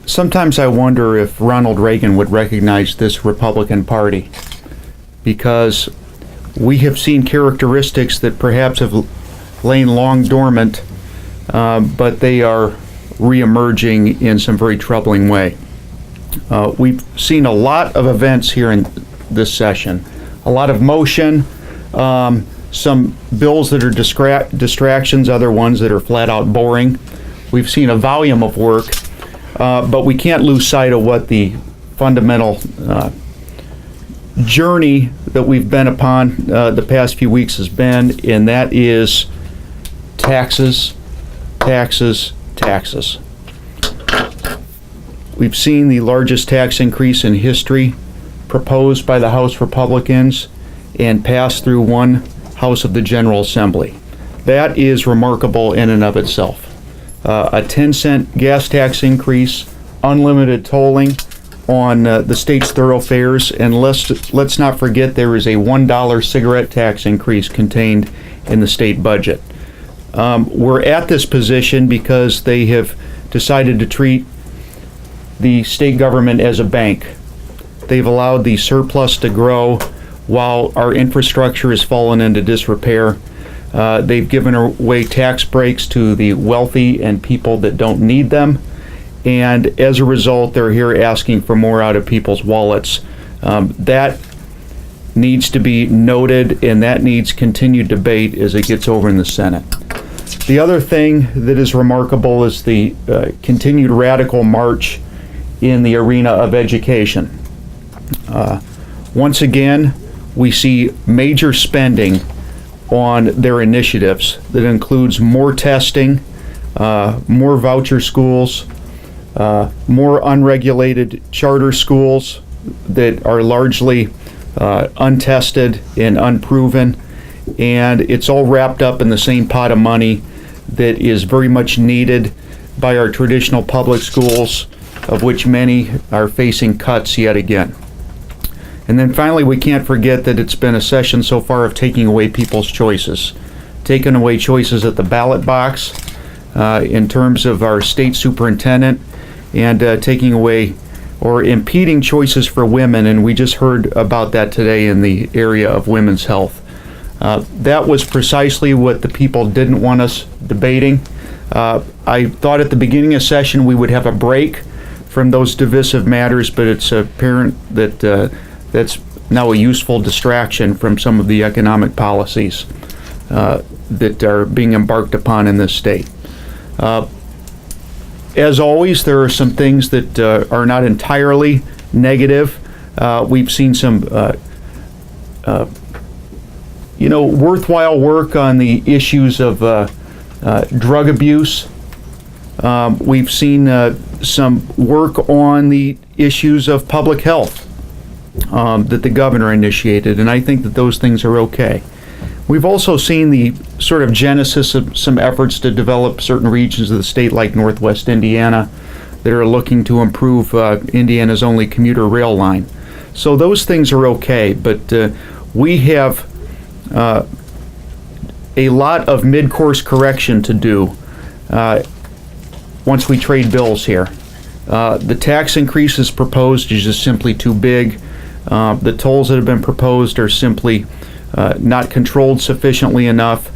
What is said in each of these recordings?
Sometimes I wonder if Ronald Reagan would recognize this Republican Party, because we have seen characteristics that perhaps have lain long dormant, but they are reemerging in some very troubling way. We've seen a lot of events here in this session, a lot of motion, some bills that are distractions, other ones that are flat out boring. We've seen a volume of work, but we can't lose sight of what the fundamental journey that we've been upon the past few weeks has been, and that is taxes, taxes, taxes. We've seen the largest tax increase in history proposed by the House Republicans and passed through one House of the General Assembly. That is remarkable in and of itself. A 10-cent gas tax increase, unlimited tolling on the state's thoroughfares, and let's not forget there is a $1 cigarette tax increase contained in the state budget. We're at this position because they have decided to treat the state government as a bank. They've allowed the surplus to grow while our infrastructure has fallen into disrepair. They've given away tax breaks to the wealthy and people that don't need them. And as a result, they're here asking for more out of people's wallets. That needs to be noted, and that needs continued debate as it gets over in the Senate. The other thing that is remarkable is the continued radical march in the arena of education. Once again, we see major spending on their initiatives that includes more testing, more voucher schools, more unregulated charter schools that are largely untested and unproven, and it's all wrapped up in the same pot of money that is very much needed by our traditional public schools, of which many are facing cuts yet again. And then finally, we can't forget that it's been a session so far of taking away people's choices, taking away choices at the ballot box in terms of our state superintendent, and taking away or impeding choices for women, and we just heard about that today in the area of women's health. That was precisely what the people didn't want us debating. I thought at the beginning of session we would have a break from those divisive matters, but it's apparent that that's now a useful distraction from some of the economic policies that are being embarked upon in this state. As always, there are some things that are not entirely negative. We've seen some worthwhile work on the issues of drug abuse. We've seen some work on the issues of public health that the governor initiated, and I think that those things are okay. We've also seen the sort of genesis of some efforts to develop certain regions of the state, like Northwest Indiana, that are looking to improve Indiana's only commuter rail line. So those things are okay, but we have a lot of mid-course correction to do once we trade bills here. The tax increases proposed is just simply too big. The tolls that have been proposed are simply not controlled sufficiently enough.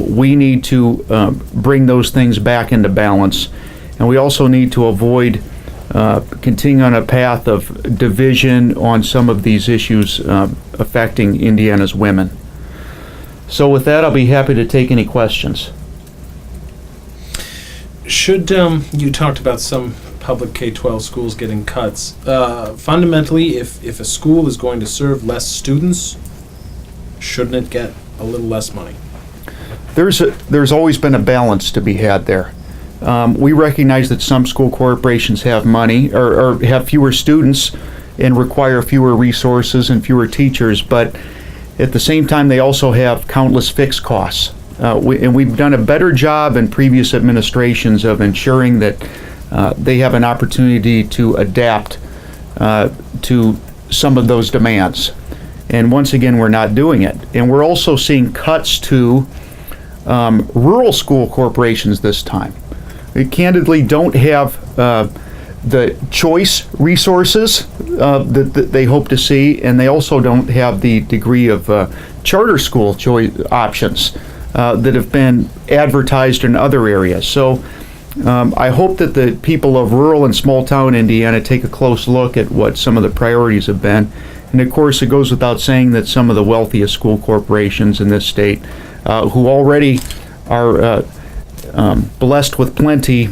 We need to bring those things back into balance, and we also need to avoid continuing on a path of division on some of these issues affecting Indiana's women. So with that, I'll be happy to take any questions. Should you talked about some public K-12 schools getting cuts. Fundamentally, if a school is going to serve less students, shouldn't it get a little less money? There's always been a balance to be had there. We recognize that some school corporations have money or have fewer students and require fewer resources and fewer teachers, but at the same time they also have countless fixed costs. And we've done a better job in previous administrations of ensuring that they have an opportunity to adapt to some of those demands. And once again, we're not doing it. And we're also seeing cuts to rural school corporations this time. We candidly don't have the choice resources that they hope to see, and they also don't have the degree of charter school choice options that have been advertised in other areas. So I hope that the people of rural and small town Indiana take a close look at what some of the priorities have been. And of course, it goes without saying that some of the wealthiest school corporations in this state, who already are blessed with plenty,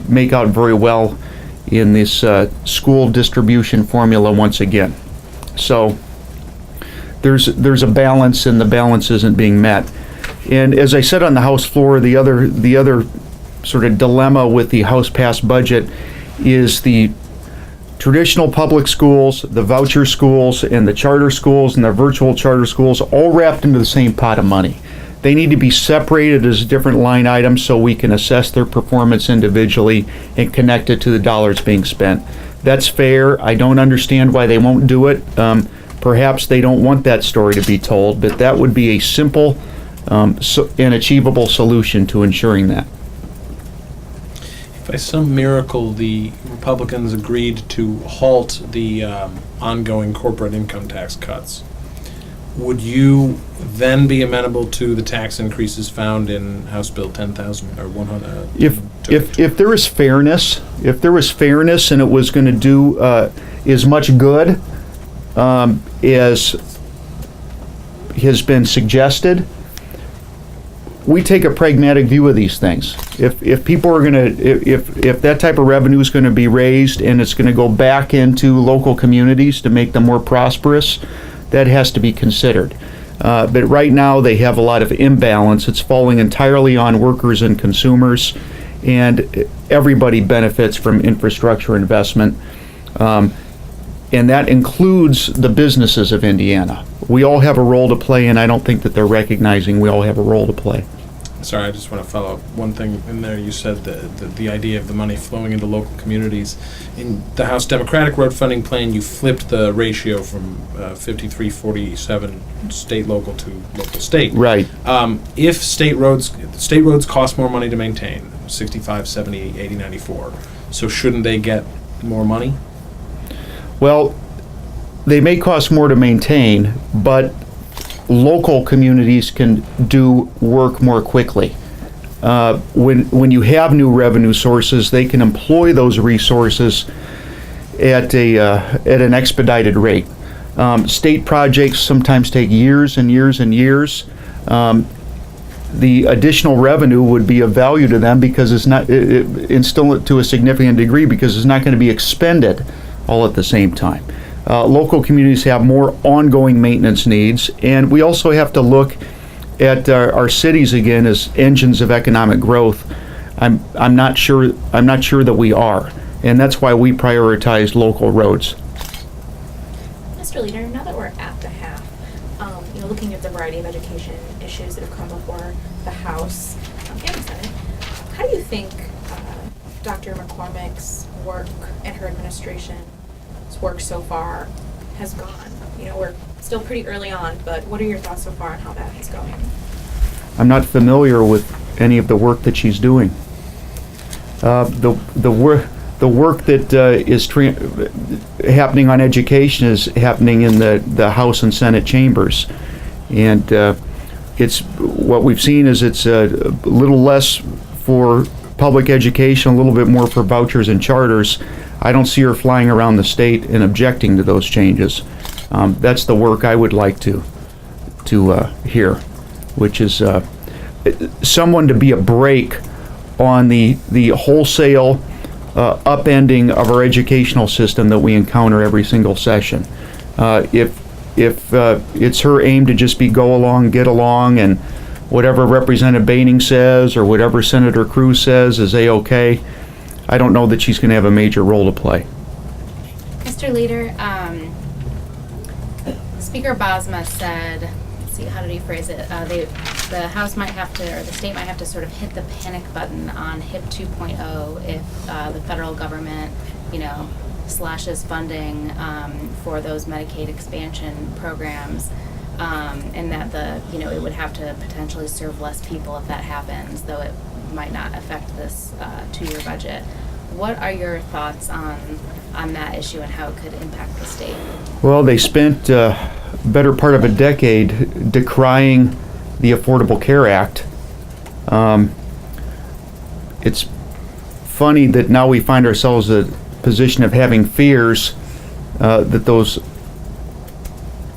make out very well in this school distribution formula once again. So there's a balance, and the balance isn't being met. And as I said on the House floor, the other sort of dilemma with the House passed budget is the traditional public schools, the voucher schools, and the charter schools, and the virtual charter schools, all wrapped into the same pot of money. They need to be separated as different line items so we can assess their performance individually and connect it to the dollars being spent. That's fair. I don't understand why they won't do it. Perhaps they don't want that story to be told, but that would be a simple and achievable solution to ensuring that. By some miracle, the Republicans agreed to halt the ongoing corporate income tax cuts. Would you then be amenable to the tax increases found in House Bill 10,000 or 100? If there is fairness, and it was going to do as much good as has been suggested, we take a pragmatic view of these things. If people are going to, if that type of revenue is going to be raised and it's going to go back into local communities to make them more prosperous, that has to be considered. But right now they have a lot of imbalance. It's falling entirely on workers and consumers, and everybody benefits from infrastructure investment. And that includes the businesses of Indiana. We all have a role to play, and I don't think that they're recognizing we all have a role to play. Sorry, I just want to follow up one thing in there. You said the idea of the money flowing into local communities. In the House Democratic road funding plan, you flipped the ratio from 53-47 state local to local state. Right. If state roads cost more money to maintain, 65, 70, 80, 94. So shouldn't they get more money? Well, they may cost more to maintain, but local communities can do work more quickly. When you have new revenue sources, they can employ those resources at an expedited rate. State projects sometimes take years and years and years. The additional revenue would be of value to them because it's not, and still to a significant degree, because it's not going to be expended all at the same time. Local communities have more ongoing maintenance needs, and we also have to look at our cities again as engines of economic growth. I'm not sure that we are, and that's why we prioritize local roads. Mr. Leader, now that we're at the half, looking at the variety of education issues that have come before the House and the Senate, how do you think Dr. McCormick's work and her administration's work so far has gone? We're still pretty early on, but what are your thoughts so far on how that is going? I'm not familiar with any of the work that she's doing. The work that is happening on education is happening in the House and Senate chambers, and it's what we've seen is it's a little less for public education, a little bit more for vouchers and charters. I don't see her flying around the state and objecting to those changes. That's the work I would like to hear, which is someone to be a brake on the wholesale upending of our educational system that we encounter every single session. If it's her aim to just be go along, get along, and whatever Representative Baining says or whatever Senator Cruz says is A-OK, I don't know that she's going to have a major role to play. Mr. Leader, Speaker Bosma said, let's see, how did he phrase it? The House might have to, or the state might have to sort of hit the panic button on HIP 2.0 if the federal government, slashes funding for those Medicaid expansion programs, and that it would have to potentially serve less people if that happens, though it might not affect this two-year budget. What are your thoughts on that issue and how it could impact the state? Well, they spent better part of a decade decrying the Affordable Care Act. It's funny that now we find ourselves in a position of having fears that those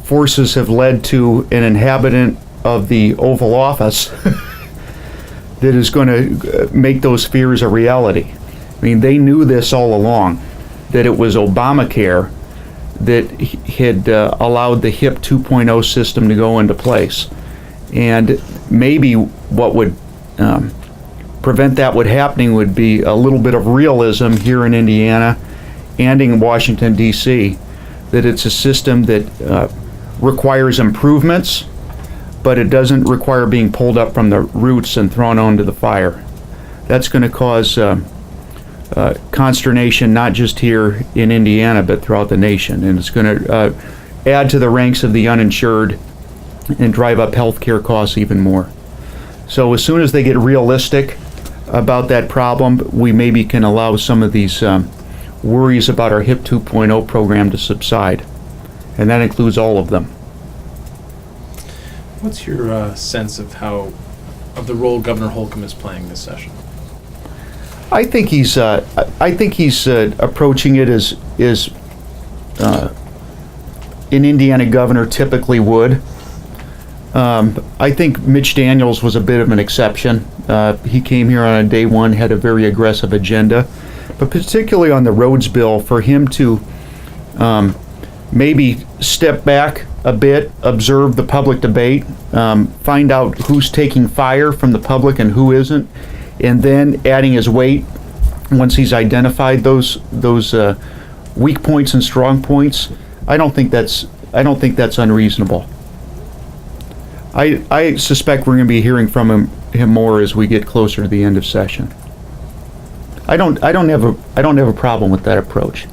forces have led to an inhabitant of the Oval Office that is going to make those fears a reality. I mean, they knew this all along, that it was Obamacare that had allowed the HIP 2.0 system to go into place. And maybe what would prevent that would happening would be a little bit of realism here in Indiana and in Washington, D.C., that it's a system that requires improvements, but it doesn't require being pulled up from the roots and thrown onto the fire. That's going to cause consternation not just here in Indiana, but throughout the nation. And it's going to add to the ranks of the uninsured and drive up health care costs even more. So as soon as they get realistic about that problem, we maybe can allow some of these worries about our HIP 2.0 program to subside. And that includes all of them. What's your sense of the role Governor Holcomb is playing this session? I think he's approaching it as an Indiana governor typically would. I think Mitch Daniels was a bit of an exception. He came here on a day one, had a very aggressive agenda, but particularly on the roads bill, for him to maybe step back a bit, observe the public debate, find out who's taking fire from the public and who isn't, and then adding his weight once he's identified those weak points and strong points. I don't think that's unreasonable. I suspect we're going to be hearing from him more as we get closer to the end of session. I don't have a problem with that approach.